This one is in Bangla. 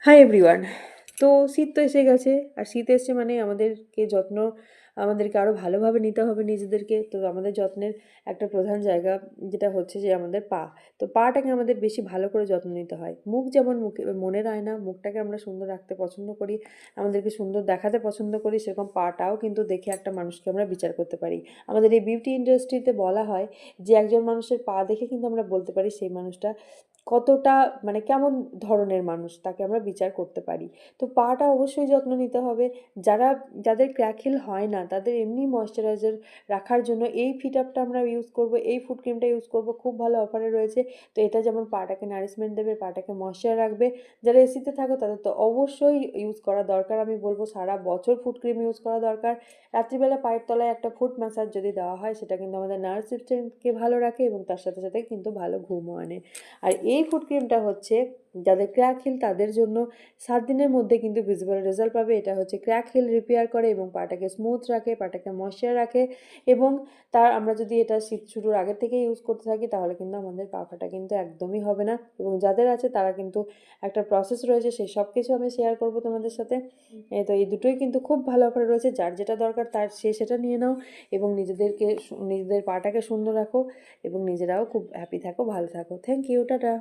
Hi everyone. তো শীত তো এসে গেছে। আর শীত এসছে মানে আমাদেরকে আরো ভালোভাবে নিতে হবে নিজেদেরকে। তো আমাদের যত্নের একটা প্রধান জায়গা যেটা হচ্ছে যে আমাদের পা। তো পাটাকে আমাদের বেশি ভালো করে যত্ন নিতে হয়। মুখ যেমন মনের আয়না, মুখটাকে আমরা সুন্দর রাখতে পছন্দ করি, আমাদেরকে সুন্দর দেখাতে পছন্দ করি, সেরকম পাটাও কিন্তু দেখে একটা মানুষকে আমরা বিচার করতে পারি। আমাদের এই বিউটি ইন্ডাস্ট্রিতে বলা হয় যে একজন মানুষের পা দেখে কিন্তু আমরা বলতে পারি সেই মানুষটা কতটা মানে কেমন ধরনের মানুষ তাকে আমরা বিচার করতে পারি। তো পাটা অবশ্যই যত্ন নিতে হবে। যাদের ক্র্যাক হিল হয় না তাদের এমনি ময়েশ্চারাইজার রাখার জন্য এই ফিট আপটা আমরা ইউজ করব, এই ফুট ক্রিমটা ইউজ করব, খুব ভালো অফারে রয়েছে। তো এটা যেমন পাটাকে নারিশমেন্ট দেবে, পাটাকে ময়েশ্চার রাখবে। যারা এসিতে থাকো তাদের তো অবশ্যই ইউজ করা দরকার। আমি বলব সারা বছর ফুট ক্রিম ইউজ করা দরকার। রাত্রিবেলা পায়ের তলায় একটা ফুট ম্যাসাজ যদি দেওয়া হয় সেটা কিন্তু আমাদের নার্ভ সিস্টেমকে ভালো রাখে এবং তার সাথে সাথে কিন্তু ভালো ঘুমও আনে। আর এই ফুট ক্রিমটা হচ্ছে যাদের ক্র্যাক হিল তাদের জন্য 7 দিনের মধ্যে কিন্তু ভিজিবল রেজাল্ট পাবে। এটা হচ্ছে ক্র্যাক হিল রিপেয়ার করে এবং পাটাকে স্মুথ রাখে, পাটাকে ময়েশ্চার রাখে এবং আমরা যদি এটা শীত শুরুর আগে থেকে ইউজ করতে থাকি তাহলে কিন্তু আমাদের পা ফাটা কিন্তু একদমই হবে না। এবং যাদের আছে তারা কিন্তু একটা প্রসেস রয়েছে, সেই সব কিছু আমি শেয়ার করব তোমাদের সাথে। তো এই দুটোই কিন্তু খুব ভালো অফারে রয়েছে। যার যেটা দরকার সে সেটা নিয়ে নাও এবং নিজেদের পাটাকে সুন্দর রাখো এবং নিজেরাও খুব হ্যাপি থাকো, ভালো থাকো। Thank you, tata.